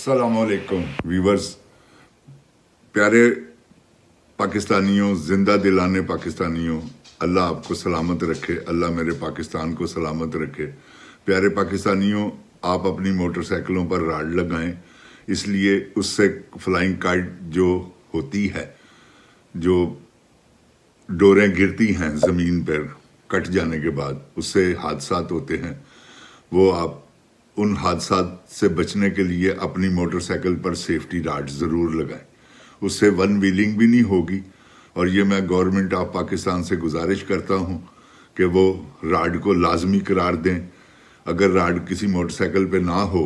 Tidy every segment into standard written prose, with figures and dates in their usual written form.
अस्सलामुअलैकुम व्यूवर्स, प्यारे पाकिस्तानियों, जिंदा दिलाने पाकिस्तानियों, अल्लाह आपको सलामत रखे, अल्लाह मेरे पाकिस्तान को सलामत रखे। प्यारे पाकिस्तानियों, आप अपनी मोटरसाइकिलों पर राड लगाएं, इसलिए उससे फ्लाइंग काइट जो होती है, जो डोरें गिरती हैं ज़मीन पर कट जाने के बाद, उससे हादसात होते हैं। वो आप उन हादसात से बचने के लिए अपनी मोटरसाइकिल पर सेफ्टी राड ज़रूर लगाएं। उससे वन व्हीलिंग भी नहीं होगी। और ये मैं गवर्नमेंट ऑफ पाकिस्तान से गुजारिश करता हूँ कि वो राड को लाजमी करार दें। अगर राड किसी मोटरसाइकिल पे ना हो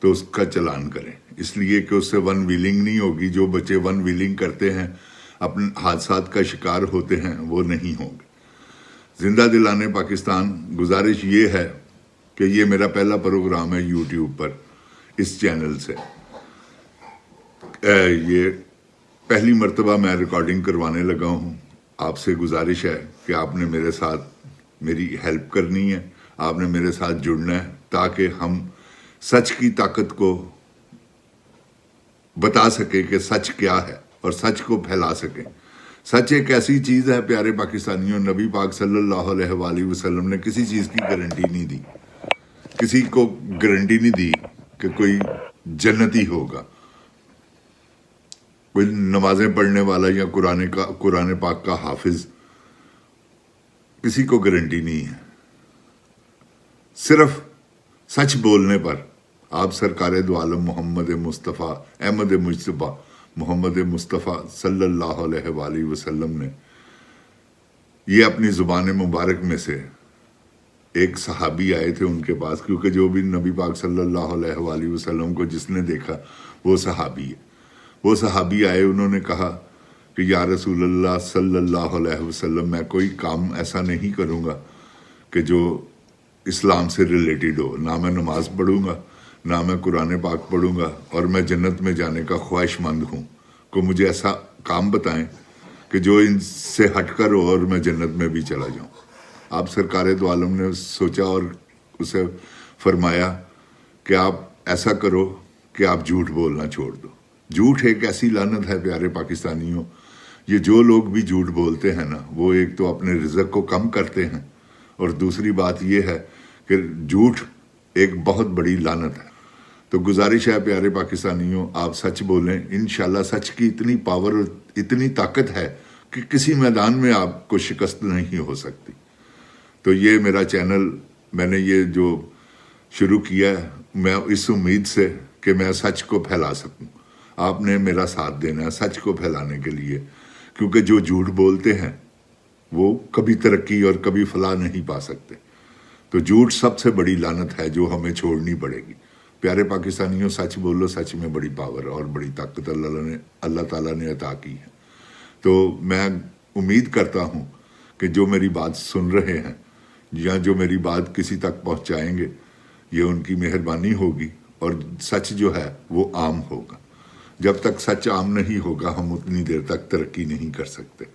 तो उसका चलान करें, इसलिए कि उससे वन व्हीलिंग नहीं होगी। जो बच्चे वन व्हीलिंग करते हैं, अपने हादसात का शिकार होते हैं, वो नहीं होंगे। जिंदा दिलाने पाकिस्तान, गुजारिश ये है कि ये मेरा पहला प्रोग्राम है यूट्यूब पर इस चैनल से। ये पहली मर्तबा मैं रिकॉर्डिंग करवाने लगा हूँ। आपसे गुजारिश है कि आपने मेरे साथ मेरी हेल्प करनी है, आपने मेरे साथ जुड़ना है, ताकि हम सच की ताकत को बता सके कि सच क्या है और सच को फैला सकें। सच एक ऐसी चीज़ है प्यारे पाकिस्तानियों, नबी पाक सल्लल्लाहु अलैहि वसल्लम ने किसी चीज़ की गारंटी नहीं दी, किसी को गारंटी नहीं दी कि कोई जन्नती होगा, कोई नमाजें पढ़ने वाला या कुरान पाक का हाफिज, किसी को गारंटी नहीं है। सिर्फ सच बोलने पर आप सरकार दो आलम मोहम्मद मुस्तफ़ा अहमद मुजतबा मोहम्मद मुस्तफ़ा सल्लल्लाहु अलैहि वसल्लम ने ये अपनी ज़ुबान मुबारक में से एक सहाबी आए थे उनके पास, क्योंकि जो भी नबी पाक सल्लल्लाहु अलैहि वसल्लम को जिसने देखा वो सहाबी है। वो सहाबी आए, उन्होंने कहा कि या रसूलल्लाह सल्लल्लाहु अलैहि वसल्लम, मैं कोई काम ऐसा नहीं करूँगा कि जो इस्लाम से रिलेटेड हो। ना मैं नमाज पढ़ूँगा, ना मैं कुरान पाक पढ़ूँगा, और मैं जन्नत में जाने का ख्वाहिशमंद हूँ। को मुझे ऐसा काम बताएं कि जो इनसे हटकर हो और मैं जन्नत में भी चला जाऊँ। आप सरकार दो आलम ने सोचा और उसे फरमाया कि आप ऐसा करो कि आप झूठ बोलना छोड़ दो। झूठ एक ऐसी लानत है प्यारे पाकिस्तानियों, ये जो लोग भी झूठ बोलते हैं ना, वो एक तो अपने रिज़्क को कम करते हैं, और दूसरी बात ये है कि झूठ एक बहुत बड़ी लानत है। तो गुजारिश है प्यारे पाकिस्तानियों, आप सच बोलें। इंशाल्लाह सच की इतनी पावर, इतनी ताकत है कि किसी मैदान में आपको शिकस्त नहीं हो सकती। तो ये मेरा चैनल मैंने ये जो शुरू किया है, मैं इस उम्मीद से कि मैं सच को फैला सकूं। आपने मेरा साथ देना है सच को फैलाने के लिए, क्योंकि जो झूठ बोलते हैं वो कभी तरक्की और कभी फलाह नहीं पा सकते। तो झूठ सबसे बड़ी लानत है जो हमें छोड़नी पड़ेगी। प्यारे पाकिस्तानियों, सच बोलो, सच में बड़ी पावर और बड़ी ताकत अल्लाह ताला ने अता की है। तो मैं उम्मीद करता हूँ कि जो मेरी बात सुन रहे हैं या जो मेरी बात किसी तक पहुँचाएंगे, ये उनकी मेहरबानी होगी, और सच जो है वो आम होगा। जब तक सच आम नहीं होगा, हम उतनी देर तक तरक्की नहीं कर सकते।